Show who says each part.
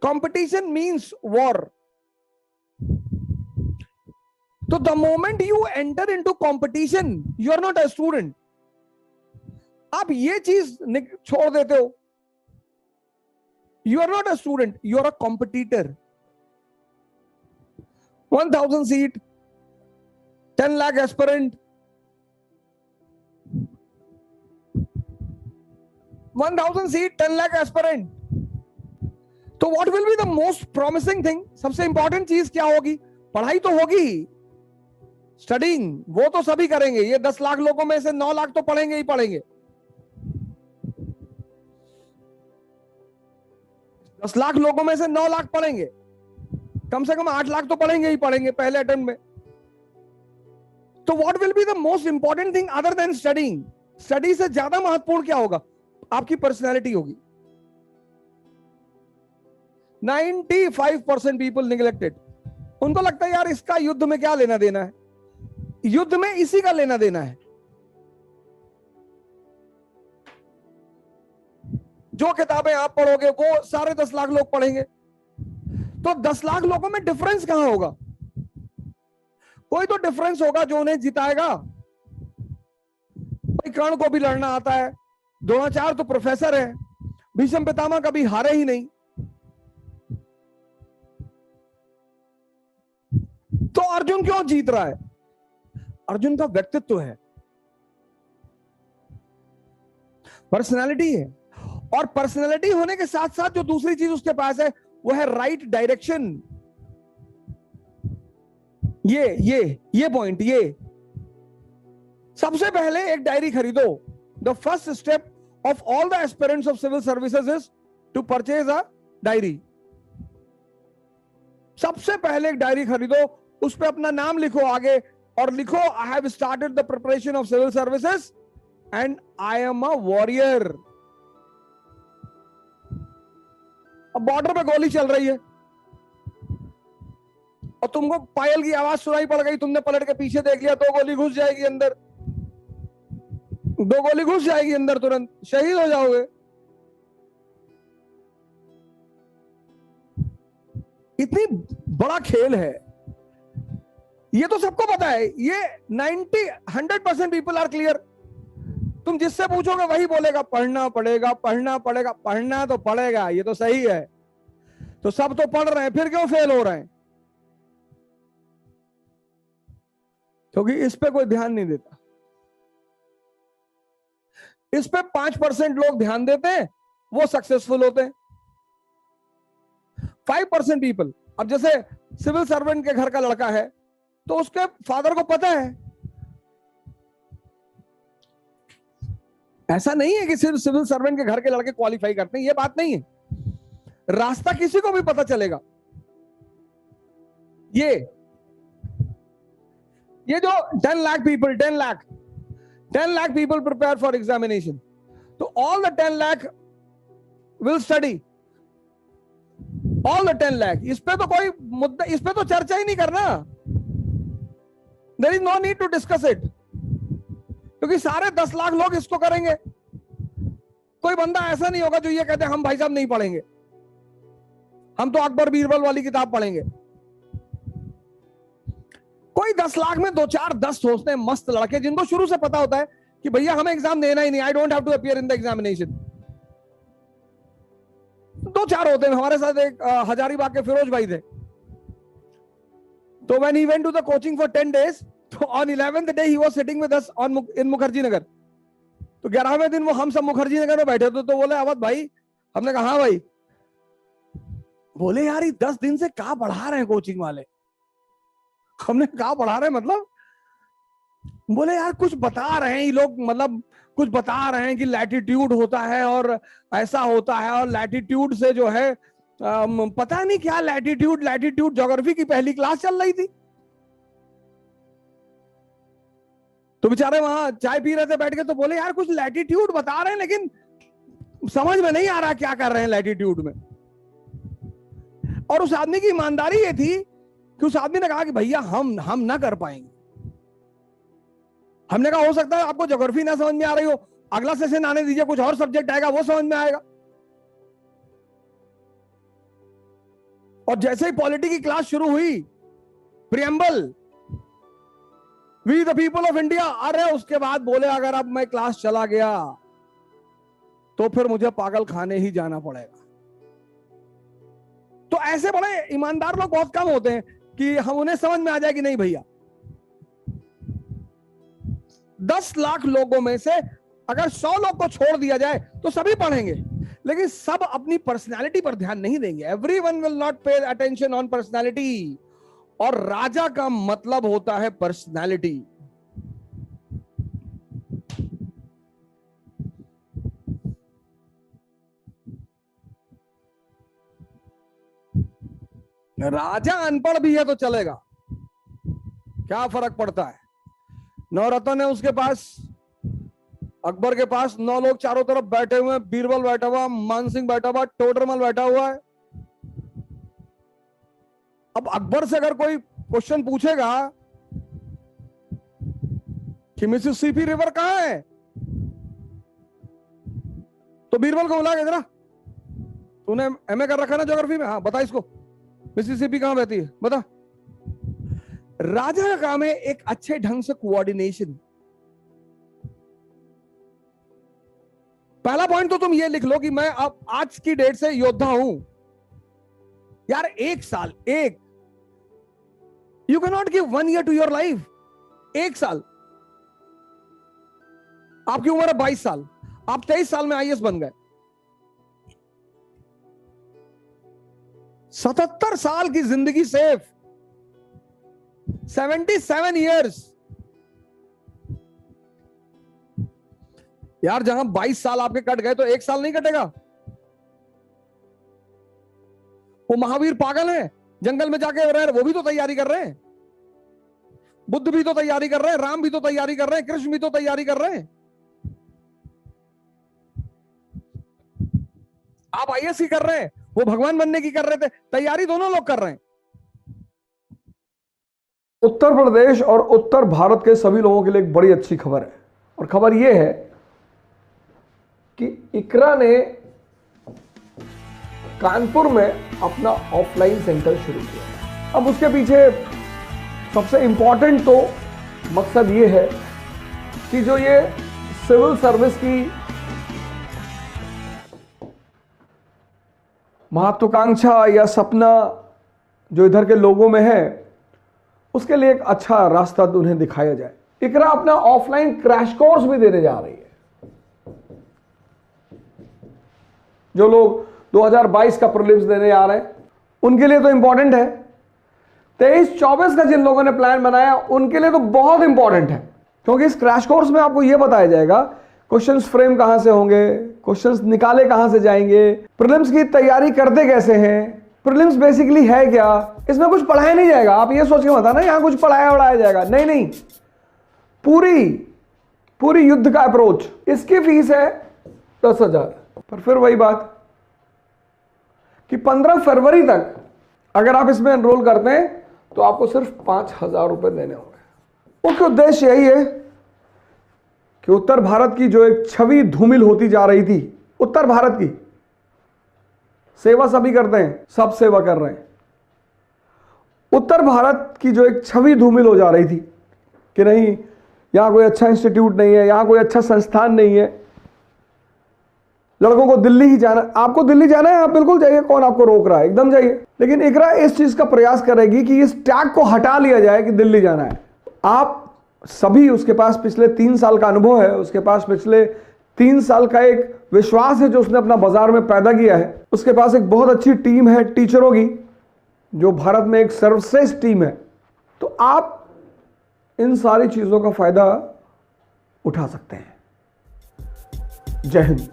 Speaker 1: Competition means war. तो the moment you enter into competition you are not a student. आप ये चीज छोड़ देते हो, you are not a student, you are a competitor. 1000 seat, 10 lakh aspirant, 1000 seat, 10 lakh aspirant. तो what will be the most promising thing? सबसे important चीज क्या होगी? पढ़ाई तो होगी, स्टडिंग वो तो सभी करेंगे. ये 10 लाख लोगों में से 9 लाख तो पढ़ेंगे ही पढ़ेंगे. 10 लाख लोगों में से 9 लाख पढ़ेंगे, कम से कम 8 लाख तो पढ़ेंगे ही पढ़ेंगे पहले अटेम्प्ट में. तो what will be the most important thing other than studying? Study से ज्यादा महत्वपूर्ण क्या होगा? आपकी पर्सनैलिटी होगी. 95% पीपल निगलेक्टेड. उनको लगता है यार इसका युद्ध में क्या लेना देना है, युद्ध में इसी का लेना देना है. जो किताबें आप पढ़ोगे वो सारे 10 लाख लोग पढ़ेंगे. तो 10 लाख लोगों में डिफरेंस कहां होगा? कोई तो डिफरेंस होगा जो उन्हें जिताएगा. भाई कर्ण को भी लड़ना आता है, द्रोणाचार्य तो प्रोफेसर है, भीष्म पितामह कभी हारे ही नहीं. तो अर्जुन क्यों जीत रहा है? अर्जुन का व्यक्तित्व है, पर्सनालिटी है. और पर्सनालिटी होने के साथ साथ जो दूसरी चीज उसके पास है वो है राइट डायरेक्शन. ये पॉइंट, ये सबसे पहले एक डायरी खरीदो. The first step of all the aspirants of civil services is to purchase a diary. सबसे पहले एक डायरी खरीदो, उस पर अपना नाम लिखो आगे और लिखो I have started the preparation of civil services and I am a warrior. अब बॉर्डर पे गोली चल रही है और तुमको पायल की आवाज सुनाई पड़ गई, तुमने पलट के पीछे देख लिया, 2 गोली घुस जाएगी अंदर, 2 गोली घुस जाएगी अंदर, तुरंत शहीद हो जाओगे. इतनी बड़ा खेल है, ये तो सबको पता है. ये 100% पीपल आर क्लियर. तुम जिससे पूछोगे वही बोलेगा पढ़ना पड़ेगा, पढ़ना पड़ेगा. पढ़ना तो पड़ेगा, ये तो सही है. तो सब तो पढ़ रहे हैं, फिर क्यों फेल हो रहे हैं? क्योंकि इस पे कोई ध्यान नहीं देता. इस पे 5% लोग ध्यान देते हैं, वो सक्सेसफुल होते हैं. 5% पीपल. अब जैसे सिविल सर्वेंट के घर का लड़का है तो उसके फादर को पता है. ऐसा नहीं है कि सिर्फ सिविल सर्वेंट के घर के लड़के क्वालिफाई करते हैं, ये बात नहीं है. रास्ता किसी को भी पता चलेगा. ये जो 10 lakh people, 10 lakh people prepare for examination. तो all the 10 lakh will study, all the 10 lakh. इस पे तो कोई मुद्दा, इस पे तो चर्चा ही नहीं करना. There is no need to discuss it, क्योंकि सारे 10 लाख लोग इसको करेंगे. कोई बंदा ऐसा नहीं होगा जो ये कहते हम भाई साहब नहीं पढ़ेंगे, हम तो अकबर बीरबल वाली किताब पढ़ेंगे. कोई 10 लाख में 2-4 10 सोचते हैं मस्त लड़के, जिनको शुरू से पता होता है कि भैया हमें एग्जाम देना ही नहीं, I don't have to appear in the examination. 2-4 होते हैं. हमारे साथ एक हजारीबाग के फिरोज भाई थे. तो when he went to the coaching for 10 days, तो on 11th day he was sitting with us on in Mukherjee Nagar. तो 11वें दिन वो हम सब मुखर्जी नगर में बैठे थे. तो बोले अवध भाई, हमने कहा हाँ भाई. बोले यार ये 10 दिन से क्या पढ़ा रहे हैं कोचिंग वाले? हमने कहा पढ़ा रहे हैं मतलब? बोले यार कुछ बता रहे हैं ये लोग, मतलब कुछ बता रहे हैं कि लैटिट्यूड होता है और ऐसा होता है, और लैटिट्यूड से जो है पता नहीं क्या लैटिट्यूड ज्योग्राफी की पहली क्लास चल रही थी. तो बेचारे वहां चाय पी रहे थे बैठ के. तो बोले यार कुछ लैटिट्यूड बता रहे हैं लेकिन समझ में नहीं आ रहा क्या कर रहे हैं लैटिट्यूड में. और उस आदमी की ईमानदारी ये थी कि उस आदमी ने कहा कि भैया हम ना कर पाएंगे. हमने कहा हो सकता है आपको ज्योग्राफी ना समझ में आ रही हो, अगला सेशन आने दीजिए, कुछ और सब्जेक्ट आएगा वो समझ में आएगा. और जैसे ही पॉलिटी की क्लास शुरू हुई, preamble, we the people of India, अरे उसके बाद बोले अगर अब मैं क्लास चला गया तो फिर मुझे पागल खाने ही जाना पड़ेगा। तो ऐसे बड़े ईमानदार लोग बहुत कम होते हैं कि हम उन्हें समझ में आ जाए कि नहीं भैया, 10 लाख लोगों में से अगर 100 लोग को छोड़ दिया जाए तो सभी पढ़ेंगे, लेकिन सब अपनी पर्सनालिटी पर ध्यान नहीं देंगे। Everyone will not pay attention on personality, और राजा का मतलब होता है पर्सनालिटी। राजा अनपढ़ भी है तो चलेगा, क्या फर्क पड़ता है। नवरत्न है उसके पास, अकबर के पास 9 लोग चारों तरफ बैठे हुए हैं, बीरबल बैठा हुआ, मानसिंह बैठा हुआ, टोडरमल बैठा हुआ है। अब अकबर से अगर कोई क्वेश्चन पूछेगा कि मिसिसिपी रिवर कहां है, तो बीरबल को बुला के, जरा तूने एमए कर रखा ना ज्योग्राफी में, हाँ बता इसको मिसिसिपी कहां बहती है बता। राजा का काम है एक अच्छे ढंग से कोऑर्डिनेशन। पहला पॉइंट तो तुम ये लिख लो कि मैं अब आज की डेट से योद्धा हूं। यार 1 साल, you can not give 1 year to your life. 1 साल, आपकी उम्र है 22 साल, आप 23 साल में आईएएस बन गए। 77 साल की जिंदगी सेफ, 77 इयर्स। यार जहां 22 साल आपके कट गए तो 1 साल नहीं कटेगा। वो महावीर पागल है, जंगल में जाके रह रहे, वो भी तो तैयारी कर रहे हैं। बुद्ध भी तो तैयारी कर रहे हैं, राम भी तो तैयारी कर रहे हैं, कृष्ण भी तो तैयारी कर रहे हैं। आप आईएएस की कर रहे हैं, वो भगवान बनने की कर रहे थे, तैयारी दोनों लोग कर रहे हैं। उत्तर प्रदेश और उत्तर भारत के सभी लोगों के लिए एक बड़ी अच्छी खबर है, और खबर यह है कि इकरा ने कानपुर में अपना ऑफलाइन सेंटर शुरू किया। अब उसके पीछे सबसे इंपॉर्टेंट तो मकसद ये है कि जो ये सिविल सर्विस की महत्वाकांक्षा या सपना जो इधर के लोगों में है, उसके लिए एक अच्छा रास्ता उन्हें दिखाया जाए। इकरा अपना ऑफलाइन क्रैश कोर्स भी देने जा रही है। जो लोग 2022 का प्रीलिम्स देने आ रहे हैं उनके लिए तो इंपॉर्टेंट है। 23-24 का जिन लोगों ने प्लान बनाया उनके लिए तो बहुत इंपॉर्टेंट है, क्योंकि इस क्रैश कोर्स में आपको यह बताया जाएगा क्वेश्चंस फ्रेम कहां से होंगे, क्वेश्चंस निकाले कहां से जाएंगे, प्रीलिम्स की तैयारी करते कैसे हैं, प्रीलिम्स बेसिकली है क्या। इसमें कुछ पढ़ाया नहीं जाएगा, आप ये सोच के मत आना यहां कुछ पढ़ाया उड़ाया जाएगा, नहीं नहीं, पूरी युद्ध का अप्रोच। इसकी फीस है 10,000। पर फिर वही बात कि 15 फरवरी तक अगर आप इसमें एनरोल करते हैं तो आपको सिर्फ 5,000 रुपए देने होंगे। मुख्य उद्देश्य यही है कि उत्तर भारत की जो एक छवि धूमिल होती जा रही थी, उत्तर भारत की सेवा सभी करते हैं, सब सेवा कर रहे हैं। उत्तर भारत की जो एक छवि धूमिल हो जा रही थी कि नहीं यहां कोई अच्छा इंस्टीट्यूट नहीं है, यहां कोई अच्छा संस्थान नहीं है, लड़कों को दिल्ली ही जाना। आपको दिल्ली जाना है, आप बिल्कुल जाइए, कौन आपको रोक रहा है, एकदम जाइए। लेकिन इकरा इस चीज का प्रयास करेगी कि इस टैग को हटा लिया जाए कि दिल्ली जाना है। आप सभी, उसके पास पिछले 3 साल का अनुभव है, उसके पास पिछले 3 साल का एक विश्वास है जो उसने अपना बाजार में पैदा किया है, उसके पास एक बहुत अच्छी टीम है टीचरों की जो भारत में एक सर्वश्रेष्ठ टीम है। तो आप इन सारी चीजों का फायदा उठा सकते हैं। जय हिंद।